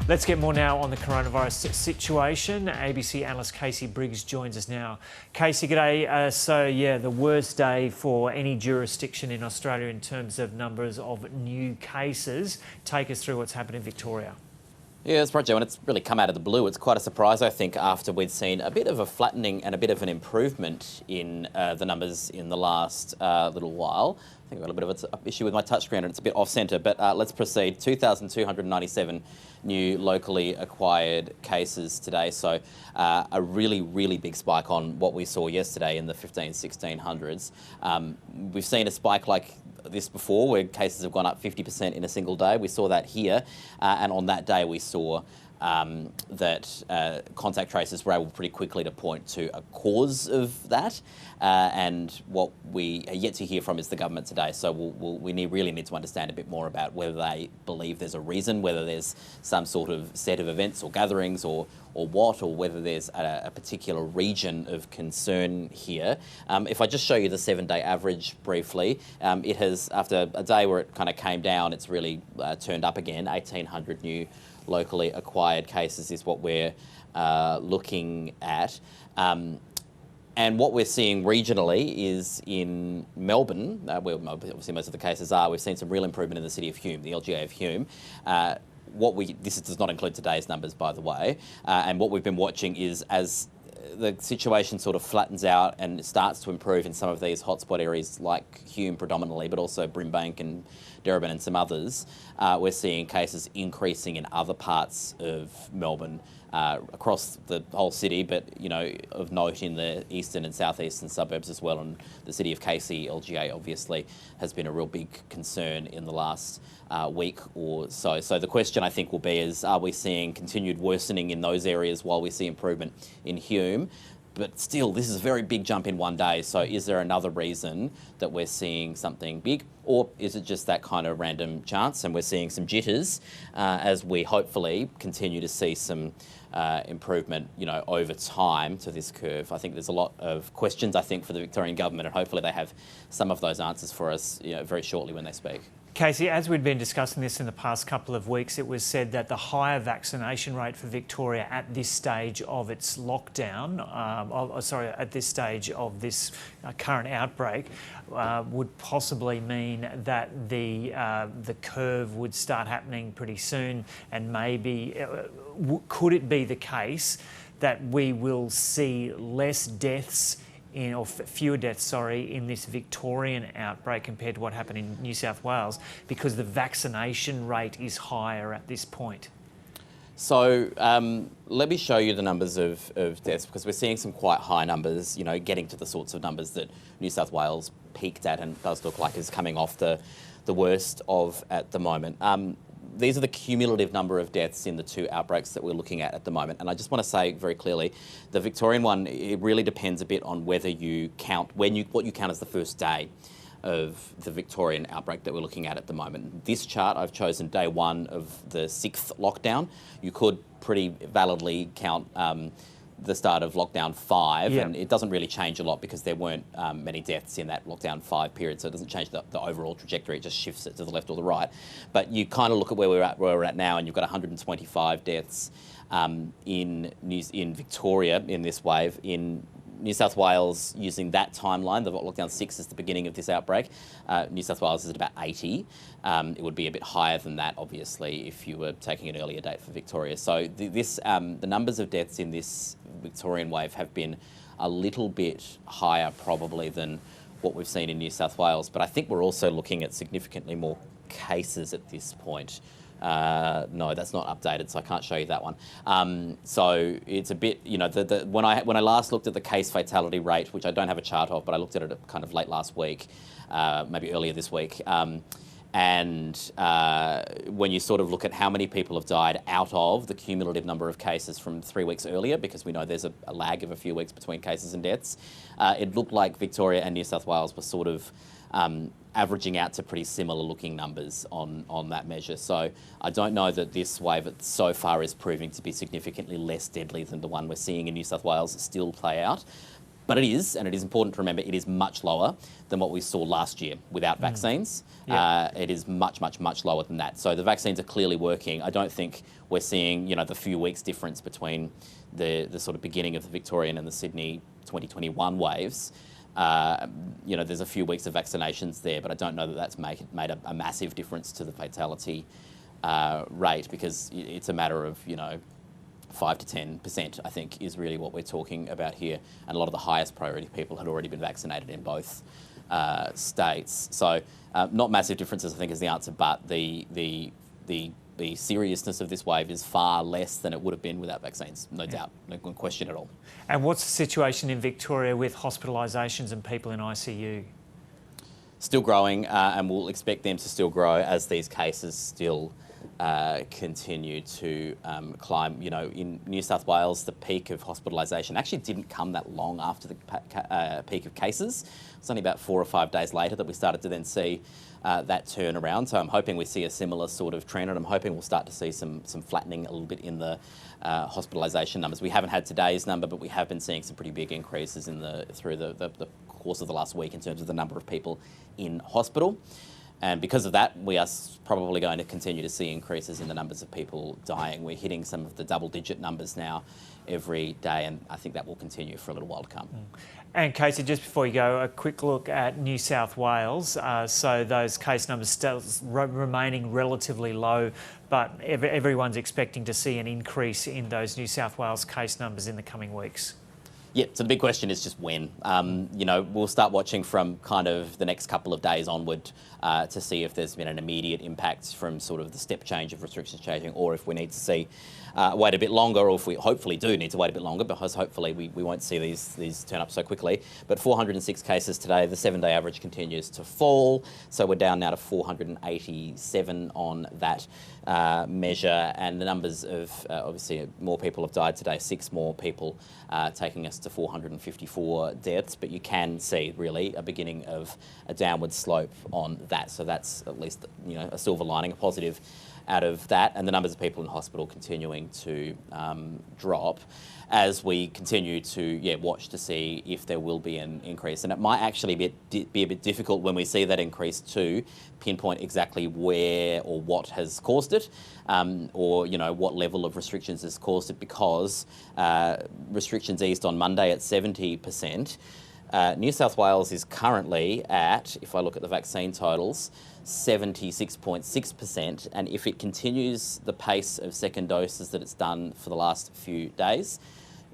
Let's get more now on the coronavirus situation. ABC analyst Casey Briggs joins us now. Casey, g'day. The worst day for any jurisdiction in Australia in terms of numbers of new cases. Take us through what's happened in Victoria. Yeah, that's right, Joe, and it's really come out of the blue. It's quite a surprise, I think, after we'd seen a bit of a flattening and a bit of an improvement in the numbers in the last little while. I think I've got a bit of an issue with my touchscreen and it's a bit off-centre, but let's proceed. 2,297 new locally acquired cases today, so a really, really big spike on what we saw yesterday in the 1600s. We've seen a spike like this before where cases have gone up 50% in a single day. We saw that here, and on that day we saw that contact tracers were able pretty quickly to point to a cause of that, and what we are yet to hear from is the government today. So we really need to understand a bit more about whether they believe there's a reason, whether there's some sort of set of events or gatherings or whether there's a particular region of concern here. If I just show you the 7-day average briefly, it has, after a day where it kind of came down, it's really turned up again. 1,800 new locally acquired cases is what we're looking at. And what we're seeing regionally is in Melbourne, where obviously most of the cases are, we've seen some real improvement in the city of Hume, the LGA of Hume. This does not include today's numbers, by the way, and what we've been watching is as the situation sort of flattens out and starts to improve in some of these hotspot areas like Hume predominantly, but also Brimbank and Darebin and some others, we're seeing cases increasing in other parts of Melbourne, across the whole city, but of note in the eastern and southeastern suburbs as well. And the city of Casey, LGA, obviously has been a real big concern in the last week or so. So the question I think will be is, are we seeing continued worsening in those areas while we see improvement in Hume? But still, this is a very big jump in one day. So is there another reason that we're seeing something big? Or is it just that kind of random chance and we're seeing some jitters as we hopefully continue to see some improvement, over time to this curve? I think there's a lot of questions, I think, for the Victorian government, and hopefully they have some of those answers for us, very shortly when they speak. Casey, as we'd been discussing this in the past couple of weeks, it was said that the higher vaccination rate for Victoria at this stage of its lockdown, at this stage of this current outbreak, would possibly mean that the curve would start happening pretty soon, and maybe could it be the case that we will see less deaths fewer deaths, in this Victorian outbreak compared to what happened in New South Wales because the vaccination rate is higher at this point? So let me show you the numbers of deaths, because we're seeing some quite high numbers, getting to the sorts of numbers that New South Wales peaked at and does look like is coming off the worst of at the moment. These are the cumulative number of deaths in the two outbreaks that we're looking at the moment. And I just want to say very clearly, the Victorian one, it really depends a bit on whether you count, what you count as the first day of the Victorian outbreak that we're looking at the moment. This chart, I've chosen day one of the 6th lockdown. You could pretty validly count the start of lockdown 5, and it doesn't really change a lot because there weren't many deaths in that lockdown 5 period, so it doesn't change the overall trajectory, it just shifts it to the left or the right. But you kind of look at where we're at now, and you've got 125 deaths in Victoria in this wave. In New South Wales, using that timeline, the lockdown 6 is the beginning of this outbreak. New South Wales is at about 80. It would be a bit higher than that, obviously, if you were taking an earlier date for Victoria. So the numbers of deaths in this Victorian wave have been a little bit higher probably than what we've seen in New South Wales. But I think we're also looking at significantly more cases at this point. No, that's not updated, so I can't show you that one. So it's a bit, when I last looked at the case fatality rate, which I don't have a chart of, but I looked at it kind of late last week, maybe earlier this week, and when you sort of look at how many people have died out of the cumulative number of cases from 3 weeks earlier, because we know there's a lag of a few weeks between cases and deaths, it looked like Victoria and New South Wales were sort of averaging out to pretty similar looking numbers on that measure. So I don't know that this wave so far is proving to be significantly less deadly than the one we're seeing in New South Wales still play out. But it is, and it is important to remember, it is much lower than what we saw last year without vaccines. It is much, much, much lower than that. So the vaccines are clearly working. I don't think we're seeing, the few weeks difference between the sort of beginning of the Victorian and the Sydney 2021 waves. There's a few weeks of vaccinations there, but I don't know that that's made a massive difference to the fatality rate, because it's a matter of, 5 to 10%, I think, is really what we're talking about here. And a lot of the highest priority people had already been vaccinated in both states. So not massive differences, I think, is the answer, but the seriousness of this wave is far less than it would have been without vaccines, no doubt, no question at all. And what's the situation in Victoria with hospitalisations and people in ICU? Still growing, and we'll expect them to still grow as these cases still continue to climb. In New South Wales, the peak of hospitalisation actually didn't come that long after the peak of cases. It's only about 4 or 5 days later that we started to then see that turn around. So I'm hoping we see a similar sort of trend, and I'm hoping we'll start to see some flattening a little bit in the hospitalisation numbers. We haven't had today's number, but we have been seeing some pretty big increases through the course of the last week in terms of the number of people in hospital. And because of that, we are probably going to continue to see increases in the numbers of people dying. We're hitting some of the double-digit numbers now every day, and I think that will continue for a little while to come. And Casey, just before you go, a quick look at New South Wales. So those case numbers still remaining relatively low, but everyone's expecting to see an increase in those New South Wales case numbers in the coming weeks. Yeah, so the big question is just when. We'll start watching from kind of the next couple of days onward to see if there's been an immediate impact from sort of the step change of restrictions changing, or if we need to see wait a bit longer, or if we hopefully do need to wait a bit longer, because hopefully we won't see these turn up so quickly. But 406 cases today, the 7-day average continues to fall, so we're down now to 487 on that measure, and the numbers of, obviously more people have died today, 6 more people, taking us to 454 deaths, but you can see really a beginning of a downward slope on that, so that's at least a silver lining, a positive out of that, and the numbers of people in hospital continuing to drop as we continue to watch to see if there will be an increase. And it might actually be a bit difficult when we see that increase to pinpoint exactly where or what has caused it, or what level of restrictions has caused it, because restrictions eased on Monday at 70%. New South Wales is currently at, if I look at the vaccine totals, 76.6%, and if it continues the pace of second doses that it's done for the last few days,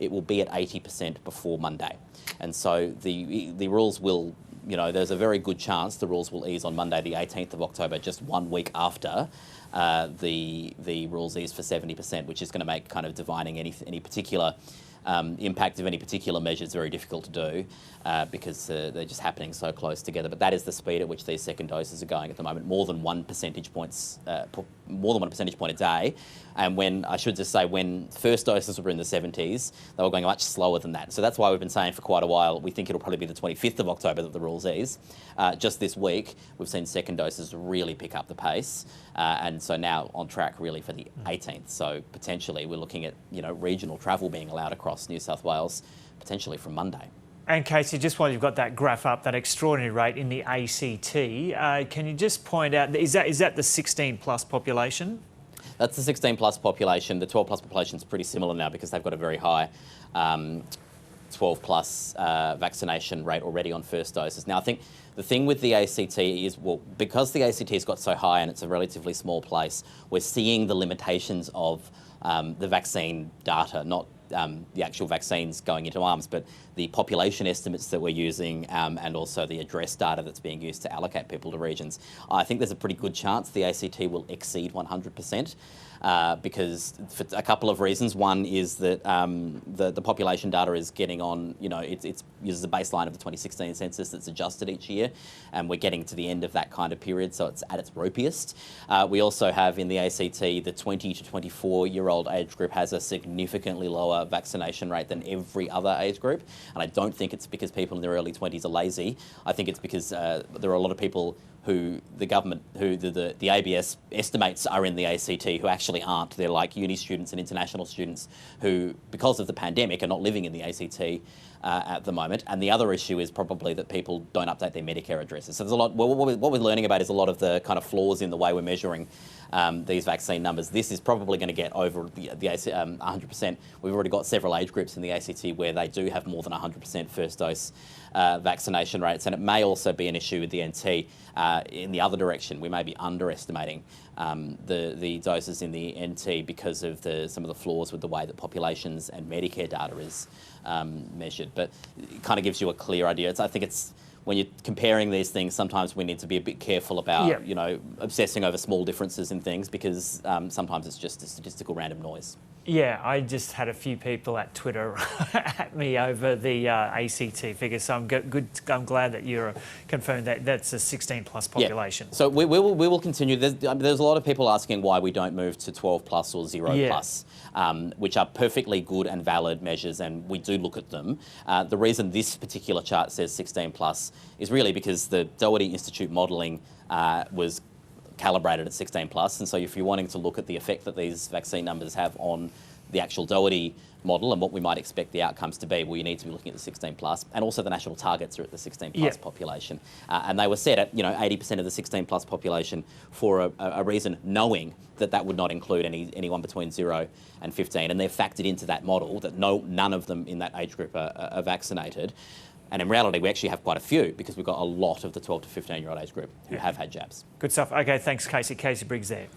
it will be at 80% before Monday. And so the rules will, there's a very good chance the rules will ease on Monday, the 18th of October, just 1 week after the rules ease for 70%, which is going to make kind of divining any particular impact of any particular measures very difficult to do because they're just happening so close together. But that is the speed at which these second doses are going at the moment, more than 1 percentage point a day. And when first doses were in the 70s, they were going much slower than that. So that's why we've been saying for quite a while, we think it'll probably be the 25th of October that the rules ease. Just this week, we've seen second doses really pick up the pace. And so now on track really for the 18th. So potentially we're looking at, regional travel being allowed across New South Wales, potentially from Monday. And Casey, just while you've got that graph up, that extraordinary rate in the ACT, can you just point out, is that the 16 plus population? That's the 16 plus population. The 12 plus population is pretty similar now because they've got a very high 12 plus vaccination rate already on first doses. Now, I think the thing with the ACT is, because the ACT has got so high and it's a relatively small place, we're seeing the limitations of the vaccine data, not the actual vaccines going into arms, but the population estimates that we're using and also the address data that's being used to allocate people to regions. I think there's a pretty good chance the ACT will exceed 100%. Because for a couple of reasons. One is that the population data is getting on, it uses a baseline of the 2016 census that's adjusted each year, and we're getting to the end of that kind of period, so it's at its ropiest. We also have in the ACT, the 20 to 24-year-old age group has a significantly lower vaccination rate than every other age group, and I don't think it's because people in their early 20s are lazy. I think it's because there are a lot of people who the government, who the ABS estimates are in the ACT, who actually aren't. They're like uni students and international students who, because of the pandemic, are not living in the ACT at the moment. And the other issue is probably that people don't update their Medicare addresses. So there's a lot. What we're learning about is a lot of the kind of flaws in the way we're measuring these vaccine numbers. This is probably going to get over the 100%. We've already got several age groups in the ACT where they do have more than 100% first dose vaccination rates, and it may also be an issue with the NT in the other direction. We may be underestimating the doses in the NT because of some of the flaws with the way that populations and Medicare data is measured. But it kind of gives you a clear idea. I think it's when you're comparing these things, sometimes we need to be a bit careful about, you know, obsessing over small differences in things, because sometimes it's just a statistical random noise. Yeah, I just had a few people at Twitter at me over the ACT figure, so I'm glad that you're confirmed that that's a 16+ population. Yeah. So we will continue. There's a lot of people asking why we don't move to 12+ or 0+, which are perfectly good and valid measures, and we do look at them. The reason this particular chart says 16+ is really because the Doherty Institute modelling was calibrated at 16+, and so if you're wanting to look at the effect that these vaccine numbers have on the actual Doherty model and what we might expect the outcomes to be, well, you need to be looking at the 16+, and also the national targets are at the 16+ population, and they were set at 80% of the 16+ population for a reason, knowing that that would not include anyone between 0 and 15, and they're factored into that model that none of them in that age group are vaccinated. And in reality, we actually have quite a few, because we've got a lot of the 12 to 15-year-old age group who have had jabs. Good stuff. Okay, thanks, Casey. Casey Briggs there.